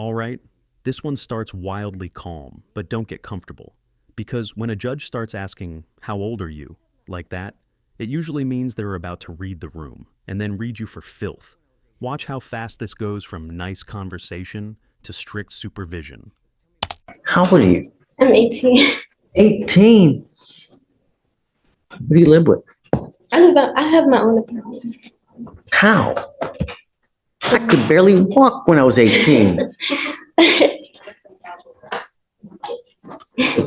All right, this one starts wildly calm, but don't get comfortable. Because when a judge starts asking, "How old are you?" like that, it usually means they're about to read the room, and then read you for filth. Watch how fast this goes from nice conversation to strict supervision. How old are you? I'm 18. 18. Who do you live with? I have my own apartment. How? I could barely walk when I was 18.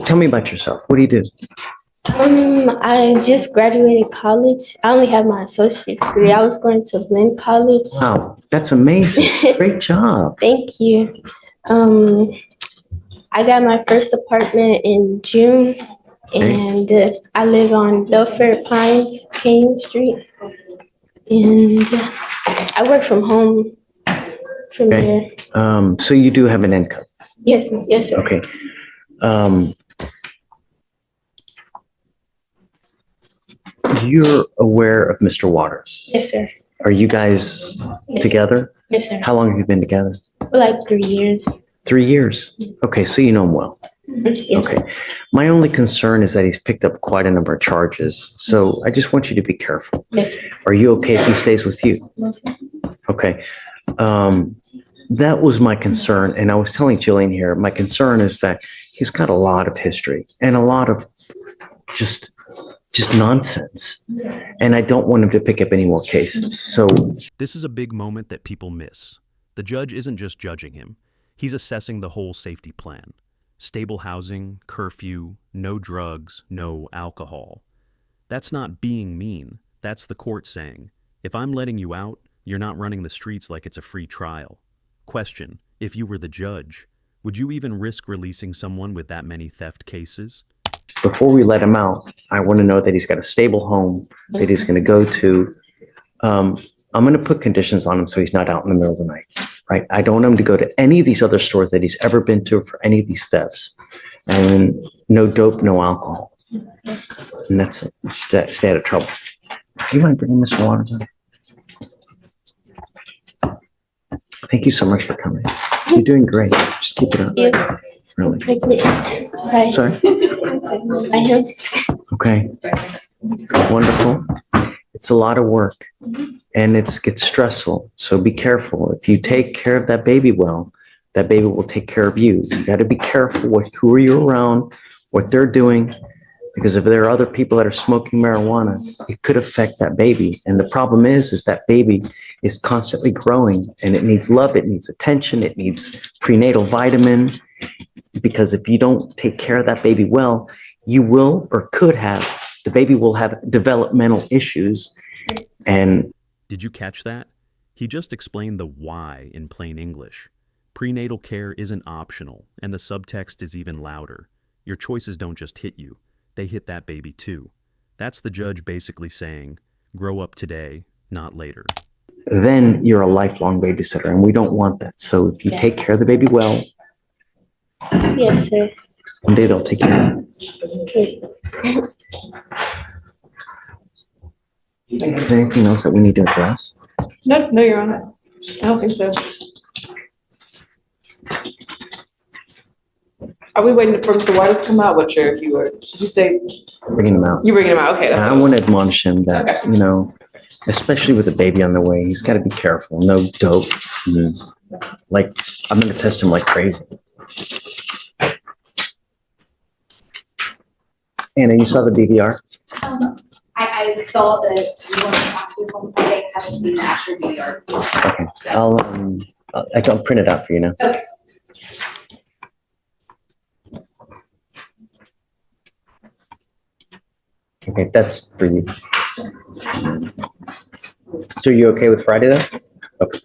Tell me about yourself. What do you do? I just graduated college. I only have my associate's degree. I was going to Blinn College. Wow, that's amazing. Great job. Thank you. I got my first apartment in June, and I live on Belfair Pines, Kane Street. And I work from home from there. So you do have an income. Yes, yes, sir. Okay. You're aware of Mr. Waters. Yes, sir. Are you guys together? Yes, sir. How long have you been together? For like 3 years. 3 years. Okay, so you know him well. Yes, Okay. My only concern is that he's picked up quite a number of charges. So I just want you to be careful. yes, sir. Are you okay if he stays with you? Okay. That was my concern. And I was telling Jillian here, my concern is that he's got a lot of history and a lot of just nonsense. And I don't want him to pick up any more cases. So This is a big moment that people miss. The judge isn't just judging him, he's assessing the whole safety plan. Stable housing, curfew, no drugs, no alcohol. That's not being mean. That's the court saying, if I'm letting you out, you're not running the streets like it's a free trial. Question, if you were the judge, would you even risk releasing someone with that many theft cases? before we let him out, I want to know that he's got a stable home that he's going to go to. I'm going to put conditions on him so he's not out in the middle of the night, right? I don't want him to go to any of these other stores that he's ever been to for any of these thefts. And no dope, no alcohol. And that's it. Stay out of trouble. Do you mind bringing Mr. Waters in? Thank you so much for coming. You're doing great. Just keep it up. Yeah. Really. Pregnant. Right. Sorry? I am. Okay. Wonderful. It's a lot of work and it gets stressful. So be careful. If you take care of that baby well, that baby will take care of you. You got to be careful with who are you around, what they're doing, because if there are other people that are smoking marijuana, it could affect that baby. And the problem is that baby is constantly growing and it needs love, it needs attention, it needs prenatal vitamins. Because if you don't take care of that baby well, you will or could have, the baby will have developmental issues. And did you catch that? He just explained the why in plain English. Prenatal care isn't optional, and the subtext is even louder. Your choices don't just hit you, they hit that baby too. That's the judge basically saying, grow up today, not later. then you're a lifelong babysitter, and we don't want that. So if you take care of the baby well, Yes, sir. one day they'll take care of Okay. you. Is there anything else that we need to address? No, Your Honor. I don't think so. Are we waiting for Mr. Waters to come out? What's your, if you were, should you say, Bringing him out. you bringing him out? Okay, And that's I what. want to admonish him that, Okay. you know, especially with a baby on the way, he's got to be careful. No dope. Like, I'm going to test him like crazy. Anna, you saw the DVR? I saw that you want to talk to someone, I haven't seen the actual DVR. Okay. I'll print it out for you now. Okay. Okay, that's for you. So you okay with Friday then? Okay.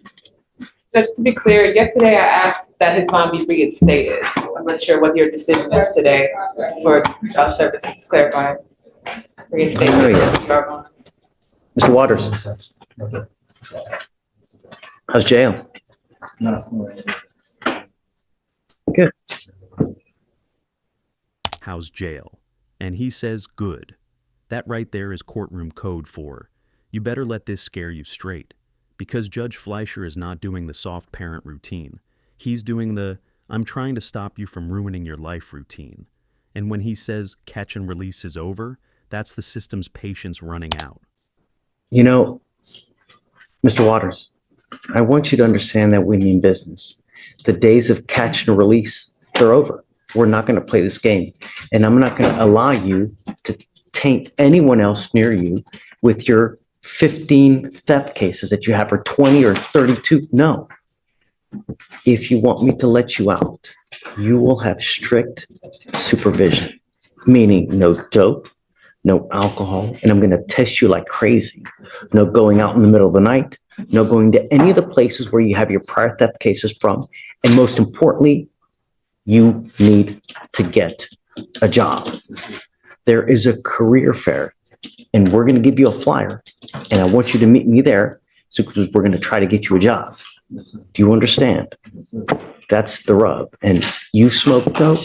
Just to be clear, yesterday I asked that his bond be reinstated. I'm not sure what your decision is today for Josh services to clarify. Reinstate. Oh, yeah. Mr. Waters, how's jail? Good. How's jail? And he says good. That right there is courtroom code for, you better let this scare you straight. Because Judge Fleischer is not doing the soft parent routine. He's doing the, I'm trying to stop you from ruining your life routine. And when he says catch and release is over, that's the system's patience running out. You know, Mr. Waters, I want you to understand that we mean business. The days of catch and release, they're over. We're not going to play this game. And I'm not going to allow you to taint anyone else near you with your 15 theft cases that you have, or 20 or 32. No. If you want me to let you out, you will have strict supervision, meaning no dope, no alcohol, and I'm going to test you like crazy. No going out in the middle of the night, no going to any of the places where you have your prior theft cases from. And most importantly, you need to get a job. There is a career fair, and we're going to give you a flyer, and I want you to meet me there, so because we're going to try to get you a job. Do you understand? That's the rub. And you smoke dope,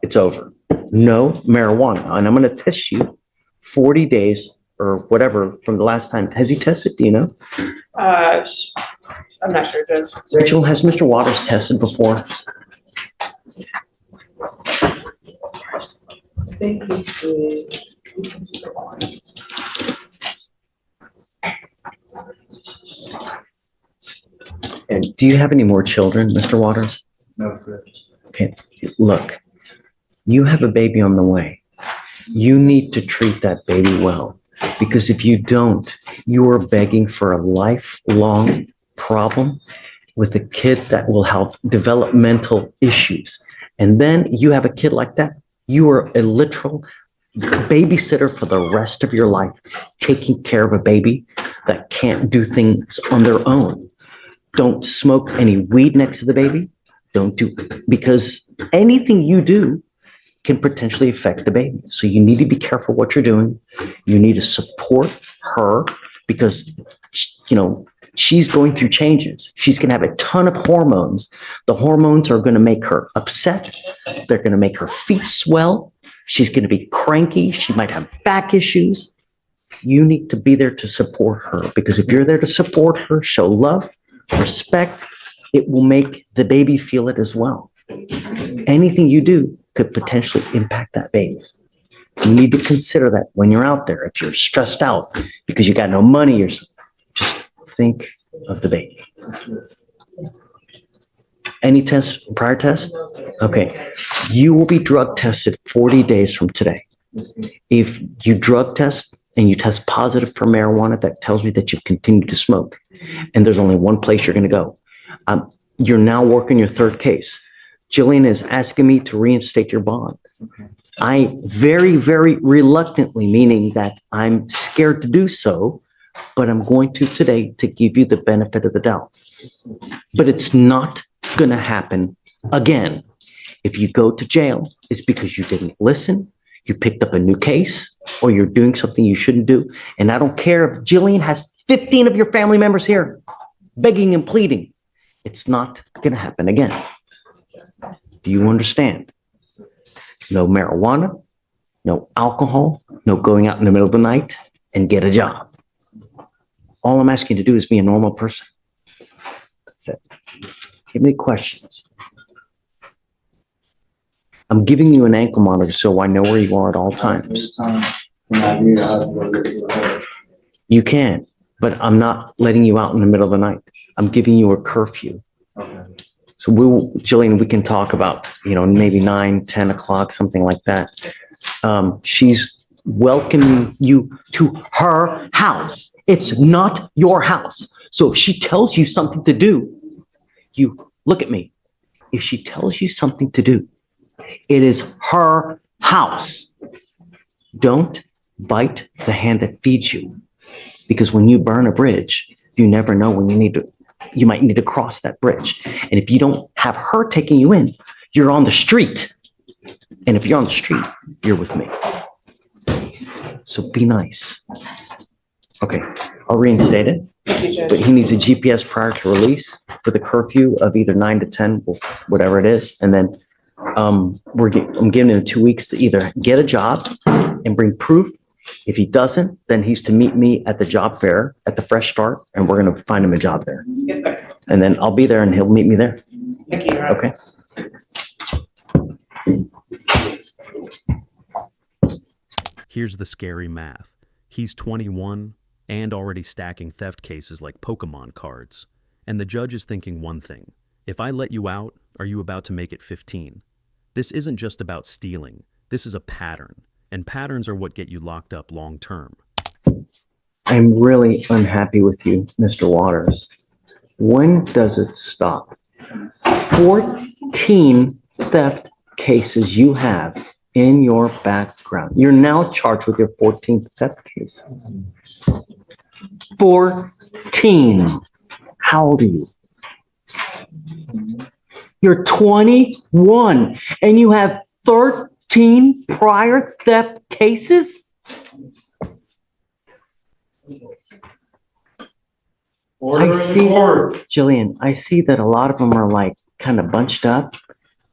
it's over. No marijuana. And I'm going to test you 40 days or whatever from the last time. Has he tested? Do you know? I'm not sure, Judge. Rachel, has Mr. Waters tested before? I think he did. And do you have any more children, Mr. Waters? No, sir. Okay, look, you have a baby on the way. You need to treat that baby well, because if you don't, you are begging for a lifelong problem with a kid that will have developmental issues. And then you have a kid like that, you are a literal babysitter for the rest of your life, taking care of a baby that can't do things on their own. Don't smoke any weed next to the baby. Don't do, because anything you do can potentially affect the baby. So you need to be careful what you're doing. You need to support her, because, you know, she's going through changes. She's going to have a ton of hormones. The hormones are going to make her upset. They're going to make her feet swell. She's going to be cranky. She might have back issues. You need to be there to support her, because if you're there to support her, show love, respect, it will make the baby feel it as well. Anything you do could potentially impact that baby. You need to consider that when you're out there. If you're stressed out because you got no money or something, just think of the baby. Any test, prior test? Okay. You will be drug tested 40 days from today. If you drug test and you test positive for marijuana, that tells me that you've continued to smoke. And there's only one place you're going to go. You're now working your third case. Jillian is asking me to reinstate your bond. Okay. I very, very reluctantly, meaning that I'm scared to do so, but I'm going to today to give you the benefit of the doubt. But it's not going to happen again. If you go to jail, it's because you didn't listen, you picked up a new case, or you're doing something you shouldn't do. And I don't care if Jillian has 15 of your family members here begging and pleading. It's not going to happen again. Do you understand? No marijuana, no alcohol, no going out in the middle of the night and get a job. All I'm asking you to do is be a normal person. That's it. Give me questions. I'm giving you an ankle monitor so I know where you are at all times. You can, but I'm not letting you out in the middle of the night. I'm giving you a curfew. Okay. So Jillian, we can talk about, maybe 9, 10 o'clock, something like that. She's welcoming you to her house. It's not your house. So if she tells you something to do, you look at me. If she tells you something to do, it is her house. Don't bite the hand that feeds you, because when you burn a bridge, you never know when you might need to cross that bridge. And if you don't have her taking you in, you're on the street. And if you're on the street, you're with me. So be nice. Okay, I'll reinstate it. Thank you, Judge. But he needs a GPS prior to release for the curfew of either 9 to 10, whatever it is. And then I'm giving him 2 weeks to either get a job and bring proof. If he doesn't, then he's to meet me at the job fair at the Fresh Start, and we're going to find him a job there. Yes, sir. And then I'll be there and he'll meet me there. Thank you, Your Honor. Okay. Here's the scary math. He's 21 and already stacking theft cases like Pokemon cards. And the judge is thinking one thing. If I let you out, are you about to make it 15? This isn't just about stealing. This is a pattern. And patterns are what get you locked up long term. I'm really unhappy with you, Mr. Waters. When does it stop? 14 theft cases you have in your background. You're now charged with your 14th theft case. 14. How old are you? You're 21 and you have 13 prior theft cases? I see, Jillian, I see that a lot of them are like kind of bunched up.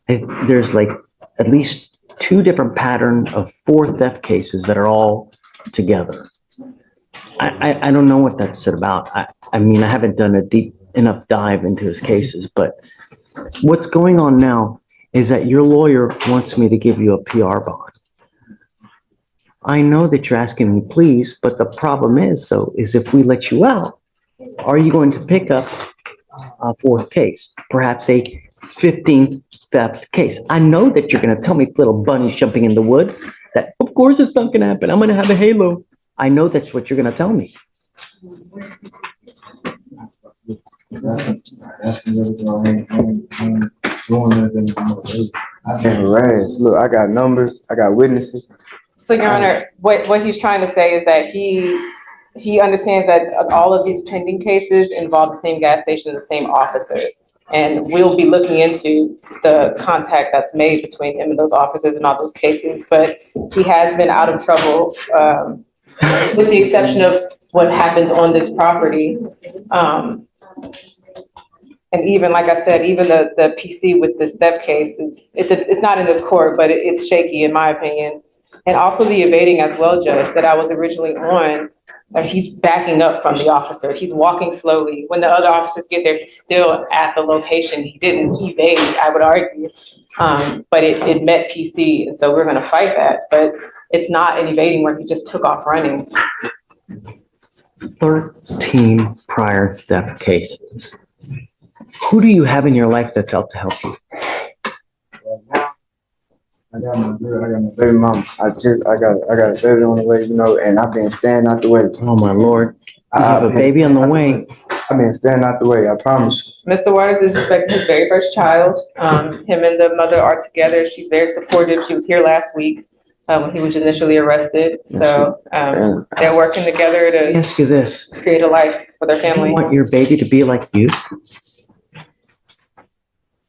There's like at least 2 different patterns of 4 theft cases that are all together. I don't know what that's about. I mean, I haven't done a deep enough dive into his cases, but what's going on now is that your lawyer wants me to give you a PR bond. I know that you're asking me please, but the problem is though, is if we let you out, are you going to pick up a 4th case, perhaps a 15th theft case? I know that you're going to tell me little bunnies jumping in the woods, that of course it's not going to happen. I'm going to have a halo. I know that's what you're going to tell me. Look, I got numbers, I got witnesses. So, Your Honor, what he's trying to say is that he understands that all of these pending cases involve the same gas station, the same officers. And we'll be looking into the contact that's made between him and those officers in all those cases. But he has been out of trouble, with the exception of what happens on this property. And even, like I said, even the PC with this theft case, it's not in this court, but it's shaky in my opinion. And also the evading as well, Judge, that I was originally on. He's backing up from the officers. He's walking slowly. When the other officers get there, he's still at the location. He didn't evade, I would argue. But it met PC, and so we're gonna fight that. But it's not an evading where he just took off running. 13 prior theft cases. Who do you have in your life that's out to help you? I got my baby mama. I got a baby on the way, you know, and I've been staying out the way. Oh my Lord, you have a baby on the way. I've been staying out the way, I promise. Mr. Waters is expecting his very first child. Him and the mother are together. She's very supportive. She was here last week when he was initially arrested. So they're working together Let me to ask you this. create a life for their Do you family. want your baby to be like you?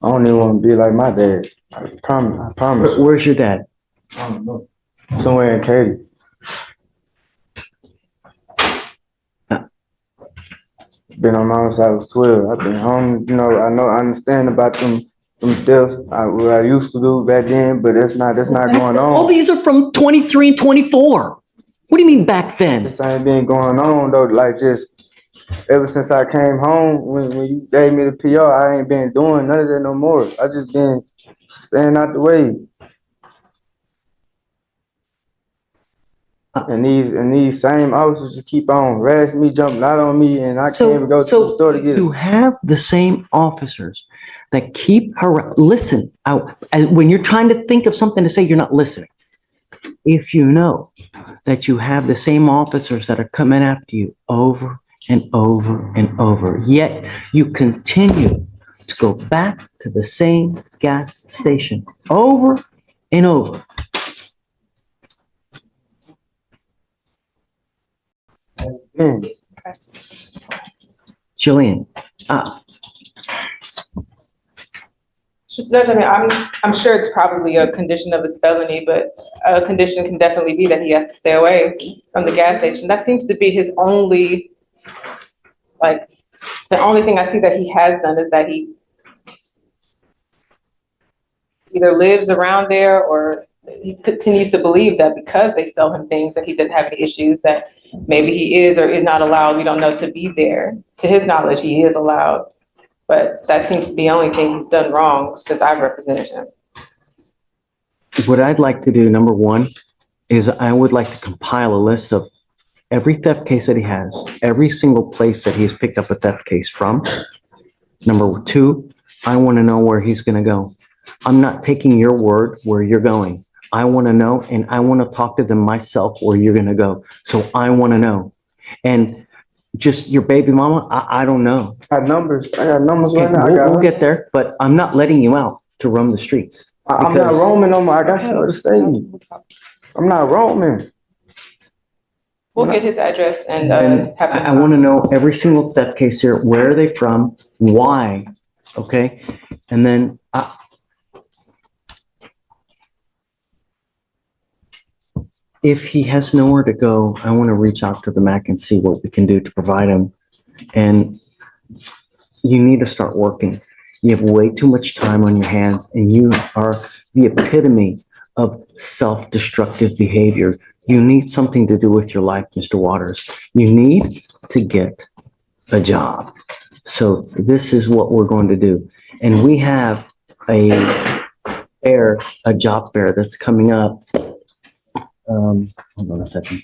I don't even want to be like my dad. I promise. Where's your dad? I don't know. Somewhere in Katy. Been on my own side, I was 12. I've been home, you know, I understand about them deaths, what I used to do back then, but that's not going All on. these are from 23 and 24. What do you mean back then? This ain't been going on though, like just ever since I came home, when you gave me the PR, I ain't been doing none of that no more. I just been staying out the way. And these same officers just keep on harassing me, jumping out on me, and I can't even go to the store to get you it. have the same officers that keep listen out when you're trying to think of something to say, you're not listening. If you know that you have the same officers that are coming after you over and over and over, yet you continue to go back to the same gas station over and over. Jillian, Judge, I mean, I'm sure it's probably a condition of his felony, but a condition can definitely be that he has to stay away from the gas station. That seems to be his only, like, the only thing I see that he has done is that he either lives around there or he continues to believe that because they sell him things that he didn't have any issues, that maybe he is or is not allowed, we don't know, to be there. To his knowledge, he is allowed. But that seems to be the only thing he's done wrong since I've represented him. What I'd like to do, number one, is I would like to compile a list of every theft case that he has, every single place that he's picked up a theft case from. Number two, I want to know where he's going to go. I'm not taking your word where you're going. I want to know, and I want to talk to them myself where you're going to go. So I want to know. And just your baby mama, I don't know. I got numbers right Okay, now. we'll get there, but I'm not letting you out to roam the streets. I'm not because- roaming no more. I got somewhere to stay. I'm not roaming. We'll get his address and And have him. I want to know every single theft case here. Where are they from? Why? Okay. And then if he has nowhere to go, I want to reach out to the MAC and see what we can do to provide him. And you need to start working. You have way too much time on your hands, and you are the epitome of self-destructive behavior. You need something to do with your life, Mr. Waters. You need to get a job. So this is what we're going to do. And we have a job fair that's coming up. Hold on a second.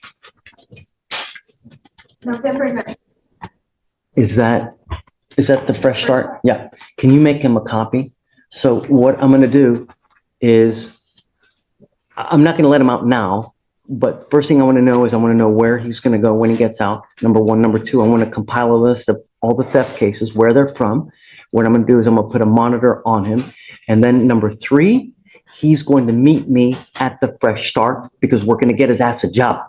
November 9th. Is that the fresh start? Yeah. Can you make him a copy? So what I'm going to do is, I'm not going to let him out now, but first thing I want to know is I want to know where he's going to go when he gets out. Number one. Number two, I want to compile a list of all the theft cases, where they're from. What I'm going to do is I'm going to put a monitor on him. And then number three, he's going to meet me at the fresh start because we're going to get his ass a job,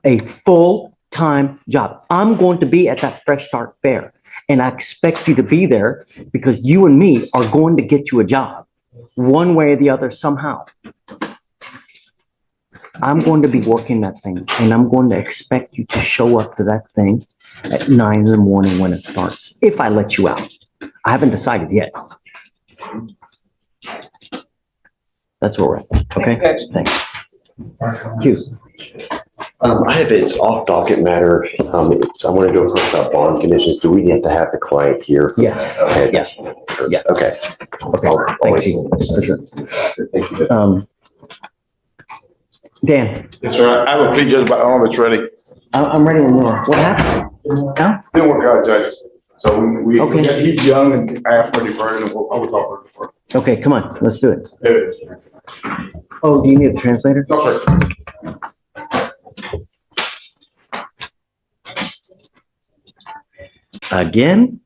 a full-time job. I'm going to be at that fresh start fair, and I expect you to be there because you and me are going to get you a job one way or the other somehow. I'm going to be working that thing, and I'm going to expect you to show up to that thing at 9 in the morning when it starts, if I let you out. I haven't decided yet. That's where we're at. Okay, thanks. Q. I have, it's off docket matter. I want to do a question about bond conditions. Do we have to have the client here? Yes. Okay. Yeah. Yeah. Okay. Okay. Thanks, you. For sure. Thank you. Dan, Yes, sir. I have a plea judge, but I don't know if it's ready. I'm ready when you are. What happened? No? Didn't work out, Judge. So Okay. he's young and I asked for deferred and I was offered deferred. Okay, come on, let's do it. There it is. Oh, do you need a translator? No, sir. Again?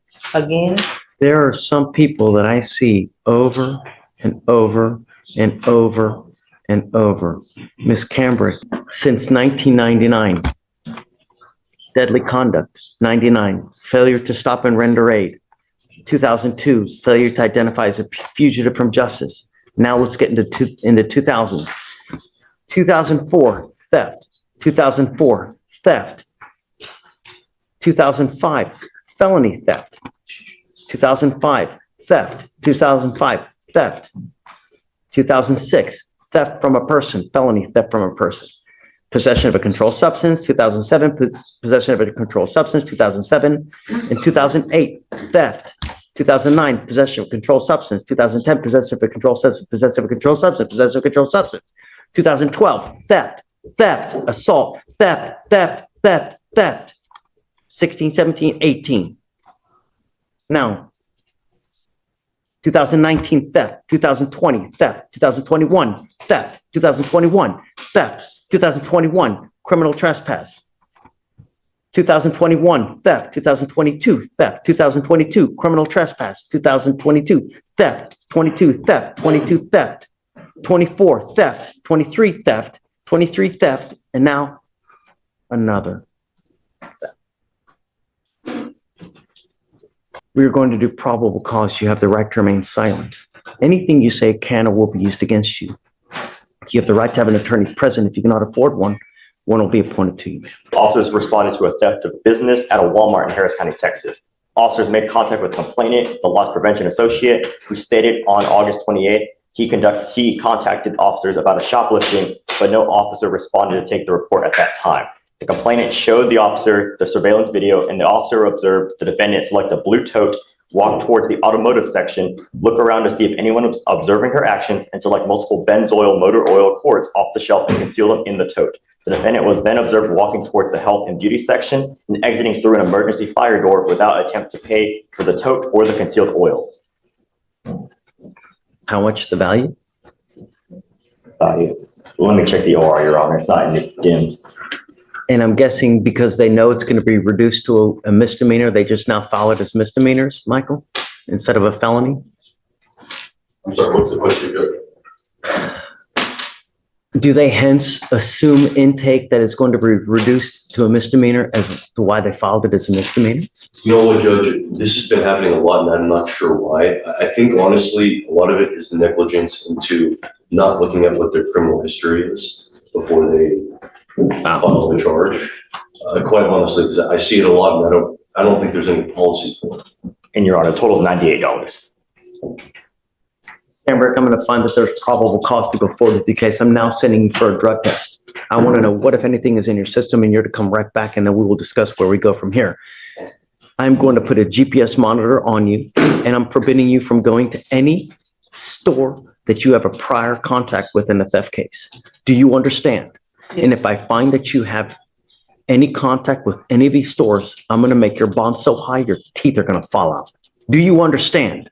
There are some people that I see over and over and over and over. Miss Cambrick, since 1999. Deadly conduct, 99. Failure to stop and render aid, 2002. Failure to identify as a fugitive from justice. Now let's get into 2000s. 2004, theft. 2004, theft. 2005, felony theft. 2005, theft. 2005, theft. 2006, theft from a person, felony theft from a person. Possession of a controlled substance, 2007, possession of a controlled substance, 2007. In 2008, theft. 2009, possession of a controlled substance, 2010, possession of a controlled substance, possession of a controlled substance, possession of a controlled substance. 2012, theft, assault, theft. 16, 17, 18. Now, 2019, theft, 2020, theft, 2021, theft, 2021, theft, 2021, criminal trespass. 2021, theft, 2022, theft, 2022, criminal trespass, 2022, theft, 22, theft, 22, theft, 24, theft, 23, theft, 23, theft, and now another theft. We are going to do probable cause. You have the right to remain silent. Anything you say can or will be used against you. You have the right to have an attorney present. If you cannot afford one, one will be appointed to you. Officers responded to a theft of business at a Walmart in Harris County, Texas. Officers made contact with the complainant, the loss prevention associate, who stated on August 28th, he contacted officers about a shoplifting, but no officer responded to take the report at that time. The complainant showed the officer the surveillance video, and the officer observed the defendant select a blue tote walk towards the automotive section, look around to see if anyone was observing her actions, and select multiple Benzoyl motor oil quarts off the shelf and conceal them in the tote. The defendant was then observed walking towards the health and beauty section and exiting through an emergency fire door without attempt to pay for the tote or the concealed oil. How much the value? Let me check the OR, Your Honor. It's not in the DIMS. And I'm guessing because they know it's going to be reduced to a misdemeanor, they just now file it as misdemeanors, Michael, instead of a felony? I'm sorry, what's the question, Judge? Do they hence assume intake that is going to be reduced to a misdemeanor as to why they filed it as a misdemeanor? You know what, Judge, this has been happening a lot and I'm not sure why. I think honestly, a lot of it is negligence into not looking at what their criminal history is before they file the charge. Quite honestly, because I see it a lot and I don't think there's any policy for it. And Your Honor, total is $98. Amber, I'm going to find that there's probable cause to go forward with the case. I'm now sending you for a drug test. I want to know what, if anything, is in your system, and you're to come right back, and then we will discuss where we go from here. I'm going to put a GPS monitor on you, and I'm forbidding you from going to any store that you have a prior contact with in a theft case. Do you understand? And if I find that you have any contact with any of these stores, I'm going to make your bond so high your teeth are going to fall out. Do you understand?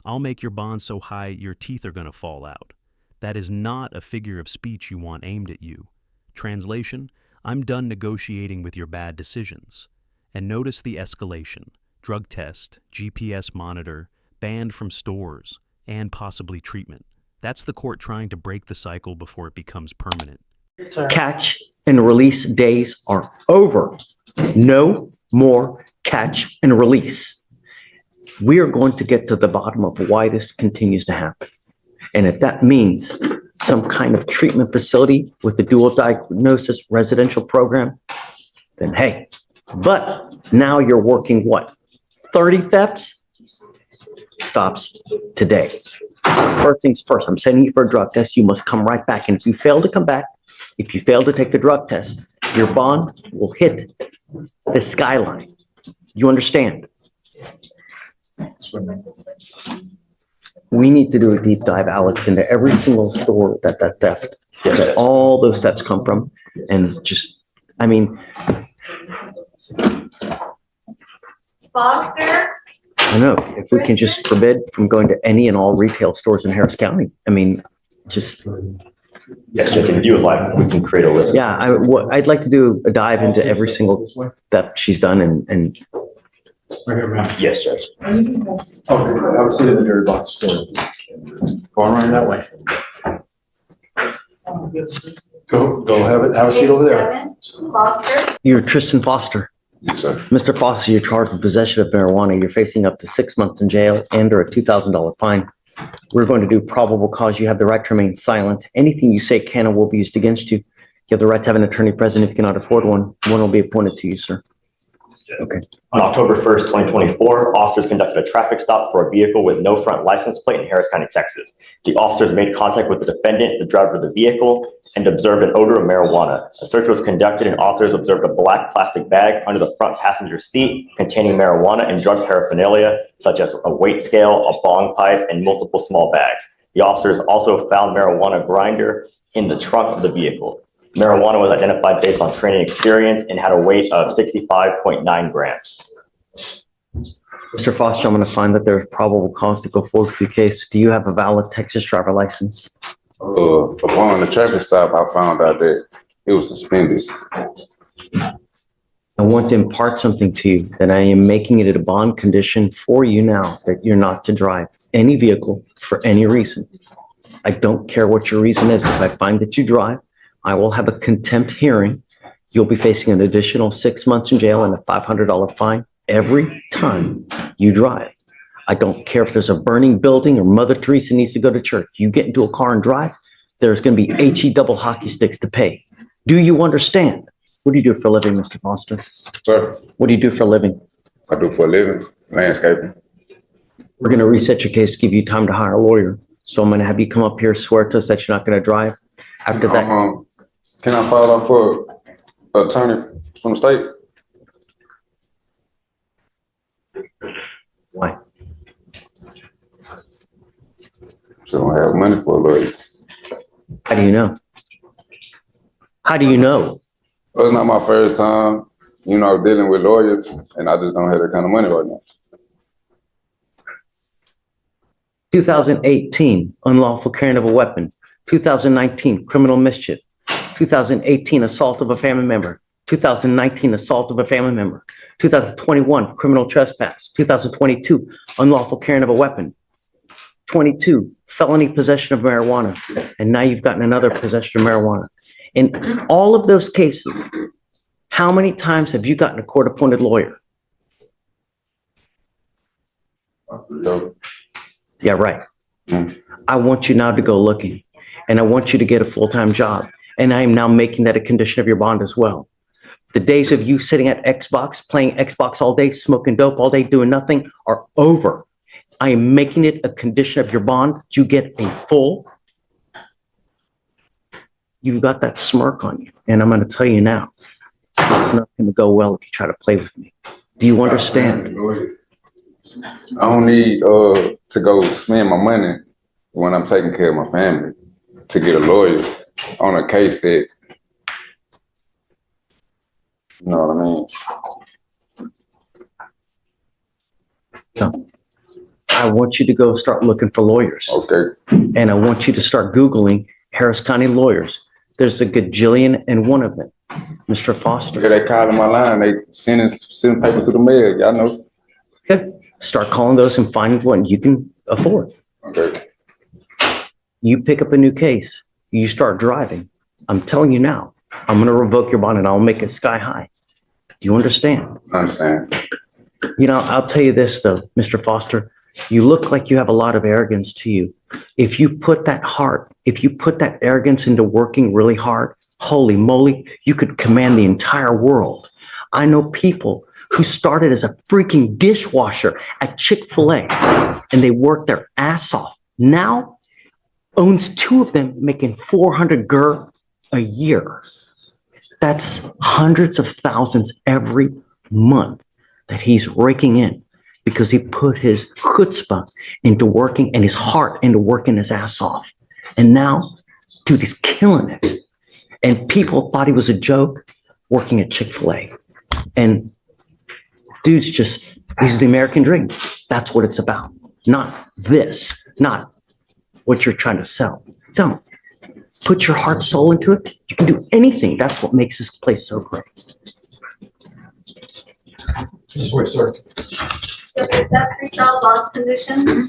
I'll make your bond so high your teeth are going to fall out. That is not a figure of speech you want aimed at you. Translation, I'm done negotiating with your bad decisions. And notice the escalation: drug test, GPS monitor, banned from stores, and possibly treatment. That's the court trying to break the cycle before it becomes permanent. Catch and release days are over. No more catch and release. We are going to get to the bottom of why this continues to happen. And if that means some kind of treatment facility with a dual diagnosis residential program, then hey, but now you're working what? 30 thefts? Stops today. First things first, I'm sending you for a drug test. You must come right back. And if you fail to come back, if you fail to take the drug test, your bond will hit the skyline. You understand? We need to do a deep dive, Alex, into every single store that theft, that all those thefts come from. And just, I mean, Foster? I know, if we can just forbid from going to any and all retail stores in Harris County, I mean, just. Yes, Judge, if you would like, we can create a list. Yeah, I'd like to do a dive into every single theft she's done and Yes, Judge. Okay, I was sitting in the dirty box store. Going around that way. Go have a seat over there. Foster? you're Tristan Foster. Yes, sir. Mr. Foster, you're charged with possession of marijuana. You're facing up to 6 months in jail and or a $2,000 fine. We're going to do probable cause. You have the right to remain silent. Anything you say can and will be used against you. You have the right to have an attorney present. If you cannot afford one will be appointed to you, sir. Okay. On October 1st, 2024, officers conducted a traffic stop for a vehicle with no front license plate in Harris County, Texas. The officers made contact with the defendant, the driver of the vehicle, and observed an odor of marijuana. A search was conducted and officers observed a black plastic bag under the front passenger seat containing marijuana and drug paraphernalia, such as a weight scale, a bong pipe, and multiple small bags. The officers also found marijuana grinder in the trunk of the vehicle. Marijuana was identified based on training experience and had a weight of 65.9 grams. Mr. Foster, I'm going to find that there's probable cause to go forward with your case. Do you have a valid Texas driver license? For going on the traffic stop, I found out that it was suspended. I want to impart something to you, that I am making it a bond condition for you now that you're not to drive any vehicle for any reason. I don't care what your reason is. If I find that you drive, I will have a contempt hearing. You'll be facing an additional 6 months in jail and a $500 fine every time you drive. I don't care if there's a burning building or Mother Teresa needs to go to church. You get into a car and drive, there's going to be HE double hockey sticks to pay. Do you understand? What do you do for a living, Mr. Foster? Sir, What do you do for a living? I do for a living, landscaping. We're going to reset your case, give you time to hire a lawyer. So I'm going to have you come up here, swear to us that you're not going to drive. After that, Can I file out for an attorney from the state? why? She don't have money for a lawyer. How do you know? How do you know? Well, it's not my first time, dealing with lawyers, and I just don't have that kind of money right now. 2018, unlawful carrying of a weapon. 2019, criminal mischief. 2018, assault of a family member. 2019, assault of a family member. 2021, criminal trespass. 2022, unlawful carrying of a weapon. 22, felony possession of marijuana. And now you've gotten another possession of marijuana. In all of those cases, how many times have you gotten a court-appointed lawyer? Yeah, right. I want you now to go looking, and I want you to get a full-time job. And I am now making that a condition of your bond as well. The days of you sitting at Xbox, playing Xbox all day, smoking dope all day, doing nothing are over. I am making it a condition of your bond that you get a full. You've got that smirk on you, and I'm going to tell you now, it's not going to go well if you try to play with me. Do you understand? I don't need to go spend my money when I'm taking care of my family to get a lawyer on a case that, you know what I mean? No. I want you to go start looking for lawyers. Okay. And I want you to start Googling Harris County lawyers. There's a gajillion and one of them. Mr. Foster. Yeah, they calling my line. They sending paper through the mail. Y'all know. Good. Start calling those and finding one you can afford. Okay. You pick up a new case. You start driving. I'm telling you now, I'm going to revoke your bond and I'll make it sky high. Do you understand? I understand. I'll tell you this though, Mr. Foster, you look like you have a lot of arrogance to you. If you put that arrogance into working really hard, holy moly, you could command the entire world. I know people who started as a freaking dishwasher at Chick-fil-A and they worked their ass off. Now owns two of them making 400 GER a year. That's hundreds of thousands every month that he's raking in because he put his chutzpah into working and his heart into working his ass off. And now, dude, he's killing it. And people thought he was a joke working at Chick-fil-A. And dude's he's the American dream. That's what it's about. Not this, not what you're trying to sell. Don't. Put your heart, soul into it. You can do anything. That's what makes this place so great. Just wait, sir. So is that pre-trial bond condition?